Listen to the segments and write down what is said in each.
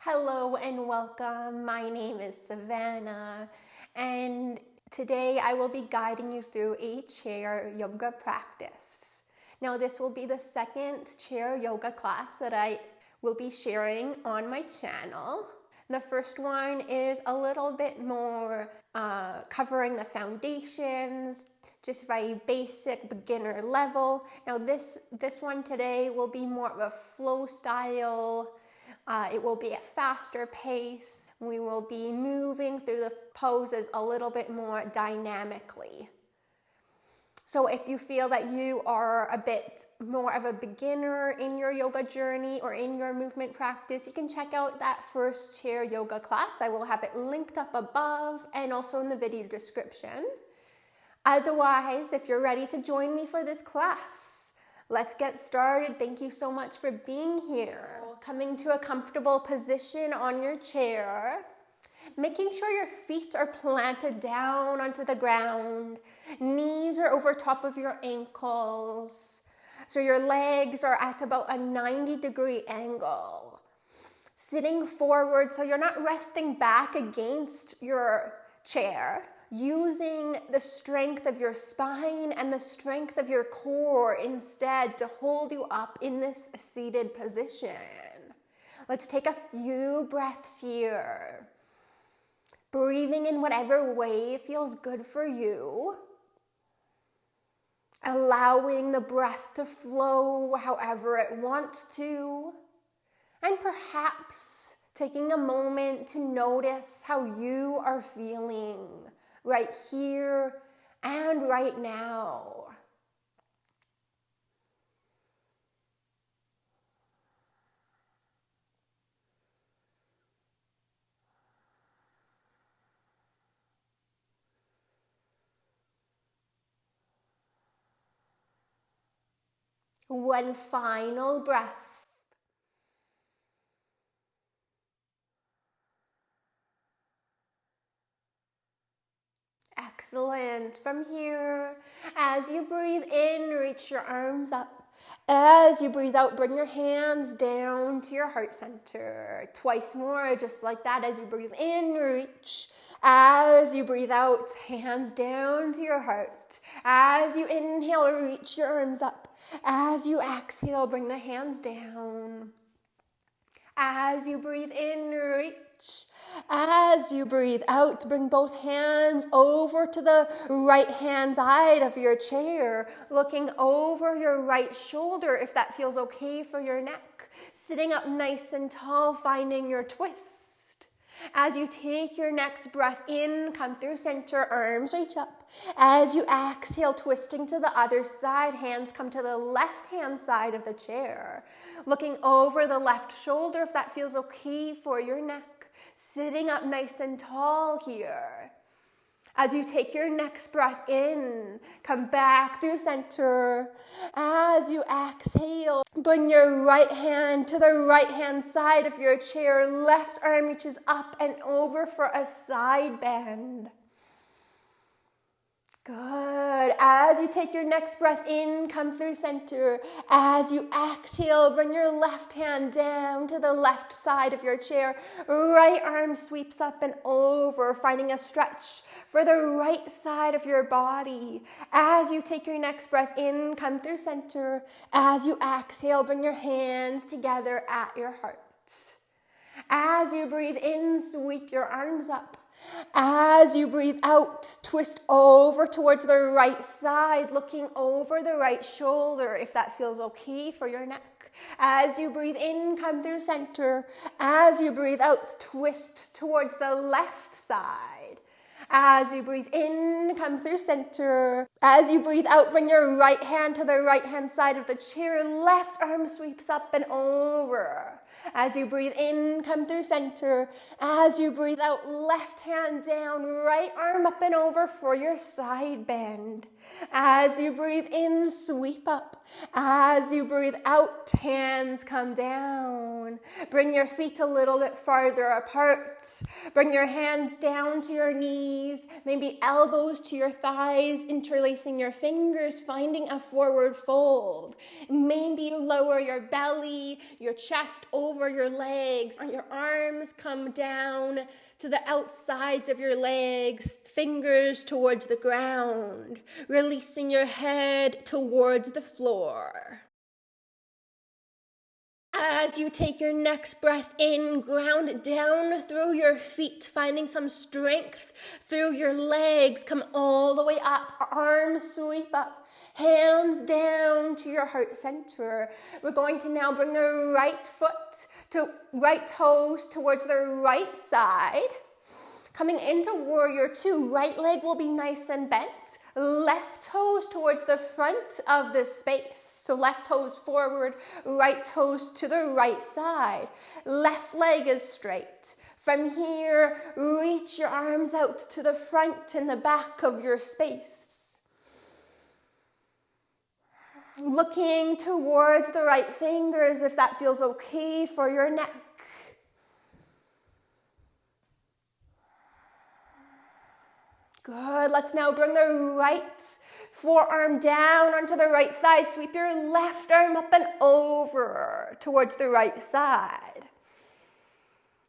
Hello and welcome. My name is Savannah, and today I will be guiding you through a chair yoga practice. Now, this will be the second chair yoga class that I will be sharing on my channel. The first one is a little bit more covering the foundations, just very basic beginner level. Now, this one today will be more of a flow style. It will be a faster pace. We will be moving through the poses a little bit more dynamically. So if you feel that you are a bit more of a beginner in your yoga journey or in your movement practice, you can check out that first chair yoga class. I will have it linked up above and also in the video description. Otherwise, if you're ready to join me for this class, let's get started. Thank you so much for being here. Coming to a comfortable position on your chair. Making sure your feet are planted down onto the ground. Knees are over top of your ankles. So your legs are at about a 90-degree angle. Sitting forward so you're not resting back against your chair. Using the strength of your spine and the strength of your core instead to hold you up in this seated position. Let's take a few breaths here. Breathing in whatever way feels good for you. Allowing the breath to flow however it wants to. And perhaps taking a moment to notice how you are feeling right here and right now. One final breath. Excellent. From here, as you breathe in, reach your arms up. As you breathe out, bring your hands down to your heart center. Twice more, just like that. As you breathe in, reach. As you breathe out, hands down to your heart. As you inhale, reach your arms up. As you exhale, bring the hands down. As you breathe in, reach. As you breathe out, bring both hands over to the right hand side of your chair, looking over your right shoulder if that feels okay for your neck. Sitting up nice and tall, finding your twist. As you take your next breath in, come through center, arms reach up. As you exhale, twisting to the other side, hands come to the left-hand side of the chair. Looking over the left shoulder if that feels okay for your neck. Sitting up nice and tall here. As you take your next breath in, come back through center. As you exhale, bring your right hand to the right hand side of your chair. Left arm reaches up and over for a side bend. Good. As you take your next breath in, come through center. As you exhale, bring your left hand down to the left side of your chair. Right arm sweeps up and over, finding a stretch for the right side of your body. As you take your next breath in, come through center. As you exhale, bring your hands together at your heart. As you breathe in, sweep your arms up. As you breathe out, twist over towards the right side, looking over the right shoulder if that feels okay for your neck. As you breathe in, come through center. As you breathe out, twist towards the left side. As you breathe in, come through center. As you breathe out, bring your right hand to the right hand side of the chair. Left arm sweeps up and over. As you breathe in, come through center. As you breathe out, left hand down, right arm up and over for your side bend. As you breathe in, sweep up. As you breathe out, hands come down. down. Bring your feet a little bit farther apart. Bring your hands down to your knees, maybe elbows to your thighs, interlacing your fingers, finding a forward fold. Maybe you lower your belly, your chest over your legs, and your arms come down to the outsides of your legs, fingers towards the ground, releasing your head towards the floor. As you take your next breath in, ground down through your feet, finding some strength through your legs. Come all the way up, arms sweep up, hands down to your heart center. We're going to now bring the right foot to right toes towards the right side. Coming into warrior two, right leg will be nice and bent. Left toes towards the front of the space. So left toes forward, right toes to the right side. Left leg is straight. From here, reach your arms out to the front and the back of your space. Looking towards the right fingers if that feels okay for your neck. Good. Let's now bring the right forearm down onto the right thigh. Sweep your left arm up and over towards the right side.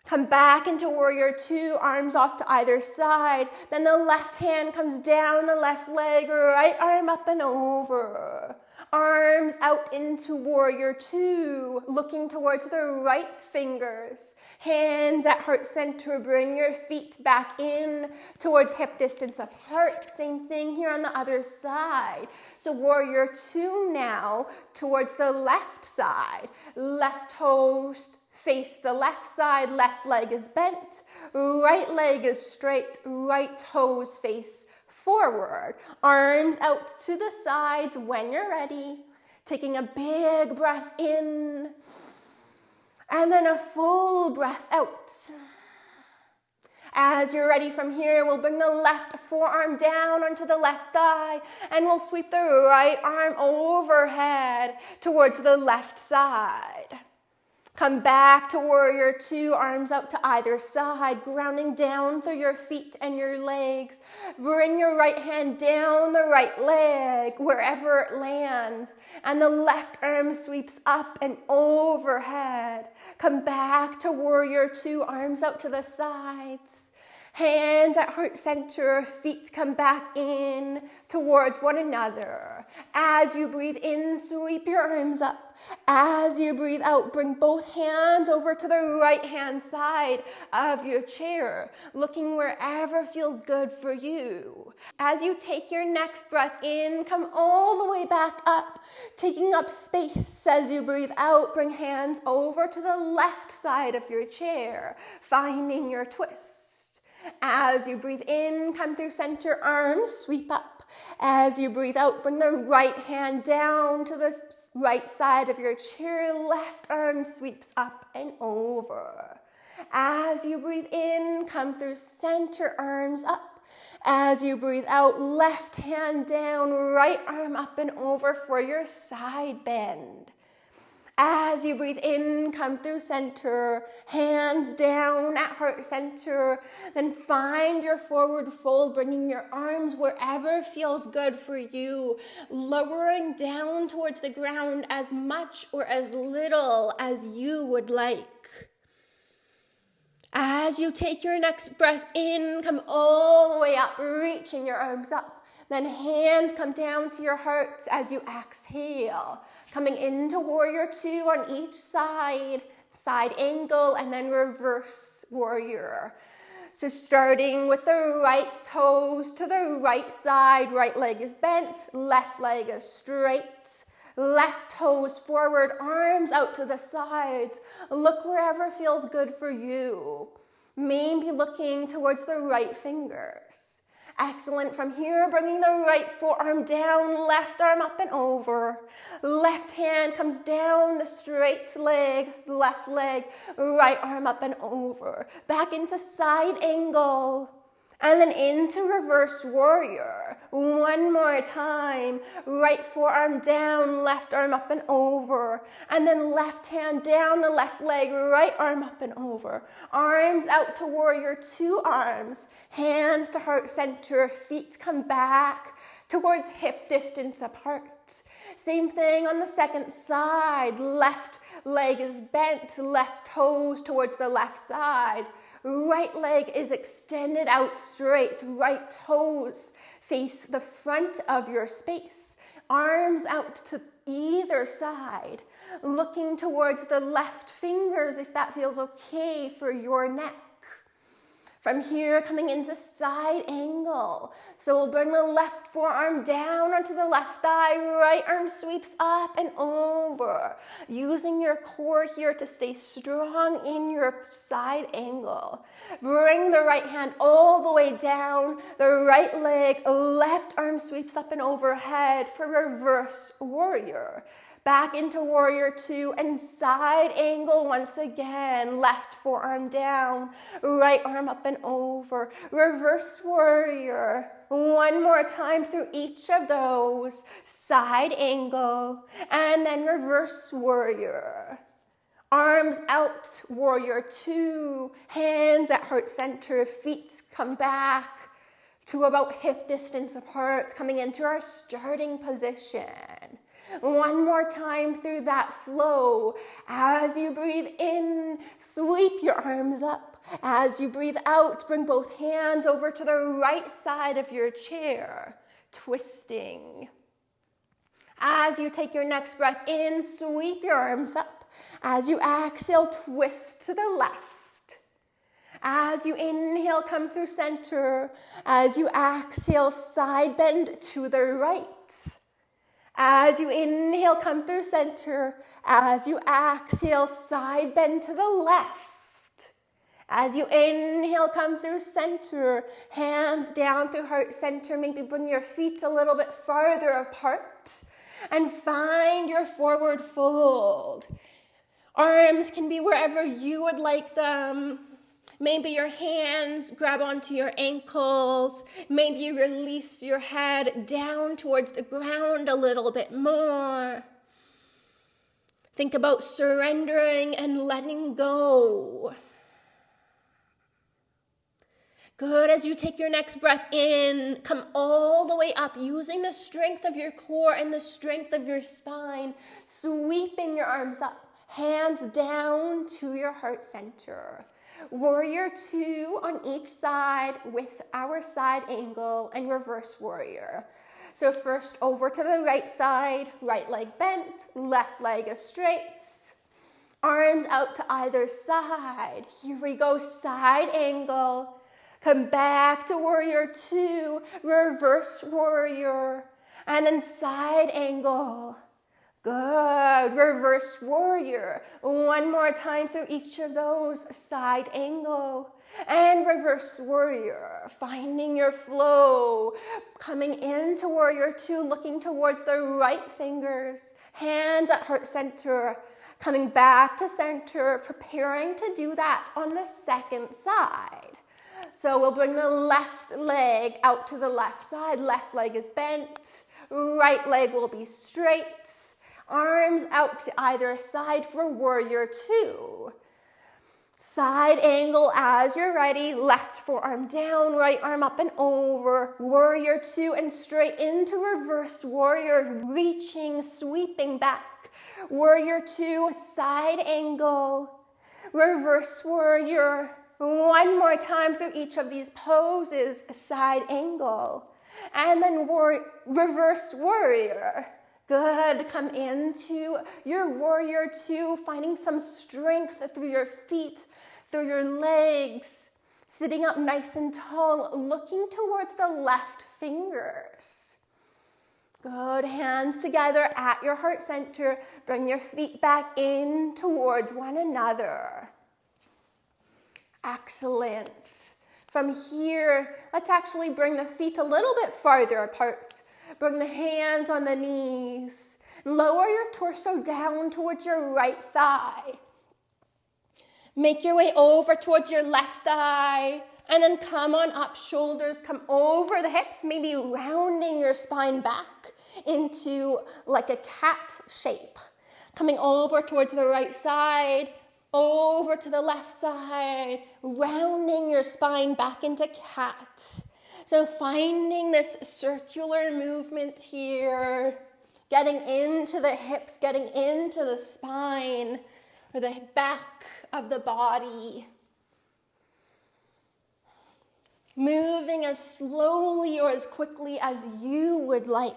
Come back into warrior two, arms off to either side. Then the left hand comes down the left leg, right arm up and over. Arms out into warrior two, looking towards the right fingers. Hands at heart center, bring your feet back in towards hip distance apart. Same thing here on the other side. So warrior two now towards the left side. Left toes face the left side, left leg is bent. Right leg is straight, right toes face forward. Arms out to the sides when you're ready. Taking a big breath in. And then a full breath out. As you're ready from here, we'll bring the left forearm down onto the left thigh, and we'll sweep the right arm overhead towards the left side. Come back to warrior two, arms out to either side, grounding down through your feet and your legs. Bring your right hand down the right leg, wherever it lands, and the left arm sweeps up and overhead. Come back to warrior two, arms out to the sides. Hands at heart center, feet come back in towards one another. As you breathe in, sweep your arms up. As you breathe out, bring both hands over to the right hand side of your chair, looking wherever feels good for you. As you take your next breath in, come all the way back up, taking up space. As you breathe out, bring hands over to the left side of your chair, finding your twist. As you breathe in, come through center, arms sweep up. As you breathe out, bring the right hand down to the right side of your chair. Left arm sweeps up and over. As you breathe in, come through center, arms up. As you breathe out, left hand down, right arm up and over for your side bend. As you breathe in, come through center, hands down at heart center, then find your forward fold, bringing your arms wherever feels good for you, lowering down towards the ground as much or as little as you would like. As you take your next breath in, come all the way up, reaching your arms up. Then hands come down to your hearts as you exhale. Coming into warrior two on each side, side angle, and then reverse warrior. So starting with the right toes to the right side, right leg is bent, left leg is straight. Left toes forward, arms out to the sides. Look wherever feels good for you. Maybe looking towards the right fingers. Excellent. From here, bringing the right forearm down, left arm up and over. Left hand comes down the straight leg, left leg, right arm up and over. Back into side angle. And then into reverse warrior. One more time. Right forearm down, left arm up and over. And then left hand down the left leg, right arm up and over. Arms out to warrior, 2 arms. Hands to heart center, feet come back towards hip distance apart. Same thing on the second side. Left leg is bent, left toes towards the left side. Right leg is extended out straight. Right toes face the front of your space. Arms out to either side. Looking towards the left fingers if that feels okay for your neck. From here, coming into side angle. So we'll bring the left forearm down onto the left thigh. Right arm sweeps up and over. Using your core here to stay strong in your side angle. Bring the right hand all the way down. The right leg, left arm sweeps up and overhead for reverse warrior. Back into warrior 2 and side angle once again. Left forearm down, right arm up and over. Reverse warrior. One more time through each of those. Side angle and then reverse warrior. Arms out, warrior 2. Hands at heart center, feet come back to about hip distance apart, coming into our starting position. One more time through that flow. As you breathe in, sweep your arms up. As you breathe out, bring both hands over to the right side of your chair, twisting. As you take your next breath in, sweep your arms up. As you exhale, twist to the left. As you inhale, come through center. As you exhale, side bend to the right. As you inhale, come through center. As you exhale, side bend to the left. As you inhale, come through center. Hands down through heart center. Maybe bring your feet a little bit farther apart. And find your forward fold. Arms can be wherever you would like them. Maybe your hands grab onto your ankles. Maybe you release your head down towards the ground a little bit more. Think about surrendering and letting go. Good. As you take your next breath in, come all the way up using the strength of your core and the strength of your spine. Sweeping your arms up, hands down to your heart center. Warrior 2 on each side with our side angle and reverse warrior. So first over to the right side, right leg bent, left leg is straight. Arms out to either side. Here we go, side angle. Come back to warrior 2, reverse warrior, and then side angle. Good. Reverse warrior. One more time through each of those. Side angle and reverse warrior. Finding your flow. Coming into warrior 2, looking towards the right fingers. Hands at heart center. Coming back to center. Preparing to do that on the second side. So we'll bring the left leg out to the left side. Left leg is bent. Right leg will be straight. Arms out to either side for warrior 2. Side angle as you're ready. Left forearm down, right arm up and over. Warrior 2 and straight into reverse warrior. Reaching, sweeping back. Warrior 2, side angle. Reverse warrior. One more time through each of these poses. Side angle. And then reverse warrior. Good. Come into your warrior 2, finding some strength through your feet, through your legs, sitting up nice and tall, looking towards the left fingers. Good. Hands together at your heart center. Bring your feet back in towards one another. Excellent. From here, let's actually bring the feet a little bit farther apart. Bring the hands on the knees. Lower your torso down towards your right thigh. Make your way over towards your left thigh And then come on up, shoulders come over the hips, maybe rounding your spine back into like a cat shape. Coming over towards the right side, over to the left side, rounding your spine back into cat. So finding this circular movement here, getting into the hips, getting into the spine, or the back of the body. Moving as slowly or as quickly as you would like.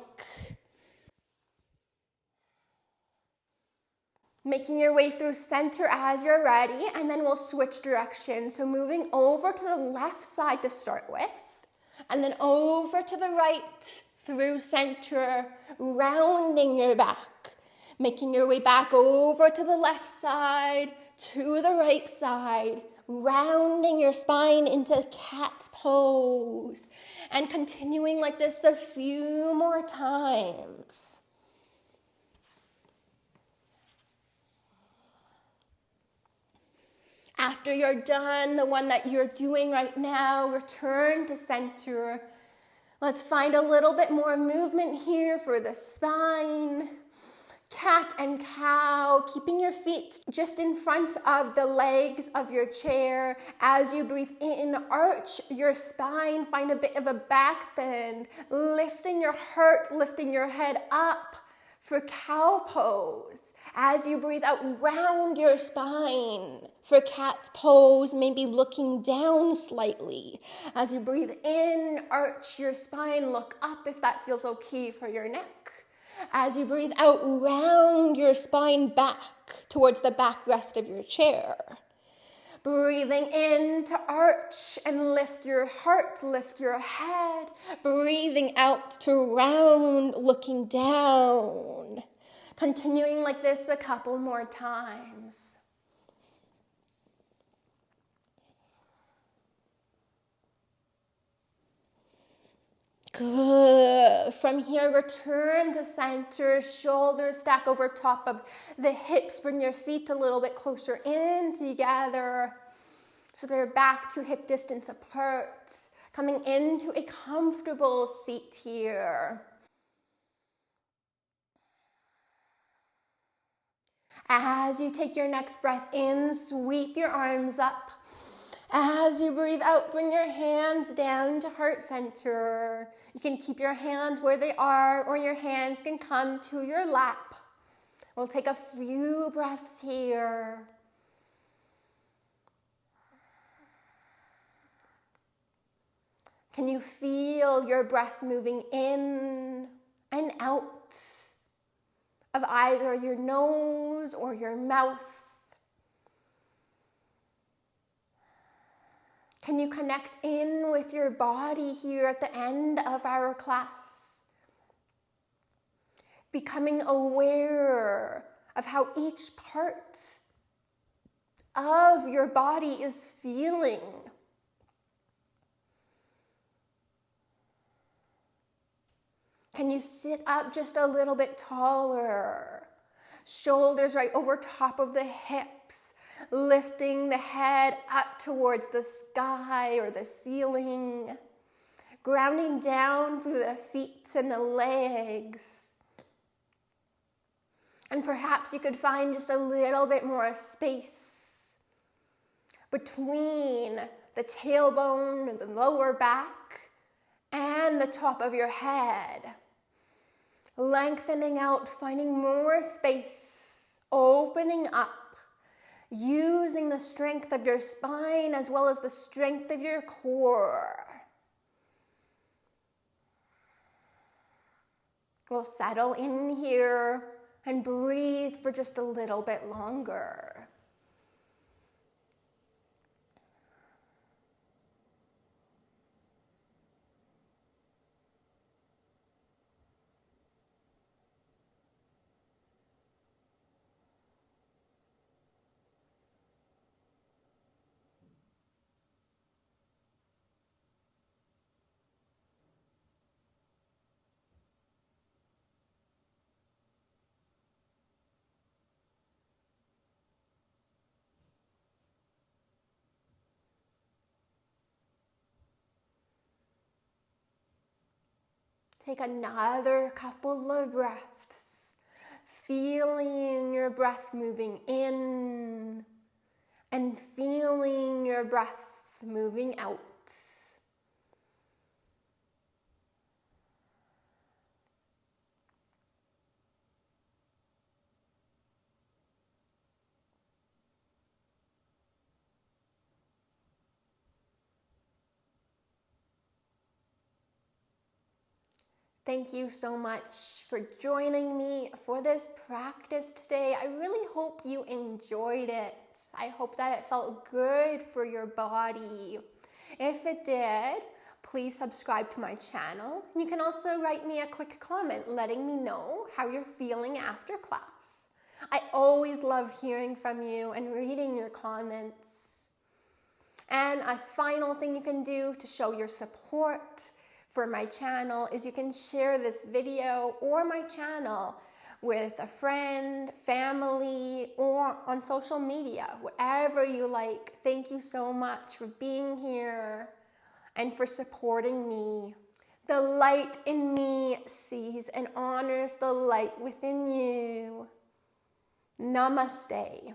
Making your way through center as you're ready, and then we'll switch directions. So moving over to the left side to start with, and then over to the right through center, rounding your back. Making your way back over to the left side, to the right side, rounding your spine into cat pose, and continuing like this a few more times. After you're done, the one that you're doing right now, return to center. Let's find a little bit more movement here for the spine. Cat and cow, keeping your feet just in front of the legs of your chair. As you breathe in, arch your spine, find a bit of a back bend, lifting your heart, lifting your head up for cow pose. As you breathe out, round your spine for cat pose, maybe looking down slightly. As you breathe in, arch your spine, look up if that feels okay for your neck. As you breathe out, round your spine back towards the backrest of your chair. Breathing in to arch and lift your heart, lift your head. Breathing out to round, looking down. Continuing like this a couple more times. Good. From here, return to center, shoulders stack over top of the hips. Bring your feet a little bit closer in together so they're back to hip distance apart. Coming into a comfortable seat here. As you take your next breath in, sweep your arms up. As you breathe out, bring your hands down to heart center. You can keep your hands where they are, or your hands can come to your lap. We'll take a few breaths here. Can you feel your breath moving in and out of either your nose or your mouth? Can you connect in with your body here at the end of our class? Becoming aware of how each part of your body is feeling. Can you sit up just a little bit taller? Shoulders right over top of the hips. Lifting the head up towards the sky or the ceiling. Grounding down through the feet and the legs. And perhaps you could find just a little bit more space between the tailbone and the lower back and the top of your head. Lengthening out, finding more space, opening up. Using the strength of your spine as well as the strength of your core. We'll settle in here and breathe for just a little bit longer. Take another couple of breaths, feeling your breath moving in and feeling your breath moving out. Thank you so much for joining me for this practice today. I really hope you enjoyed it. I hope that it felt good for your body. If it did, please subscribe to my channel. You can also write me a quick comment letting me know how you're feeling after class. I always love hearing from you and reading your comments. And a final thing you can do to show your support for my channel is you can share this video or my channel with a friend, family, or on social media, whatever you like. Thank you so much for being here and for supporting me. The light in me sees and honors the light within you. Namaste.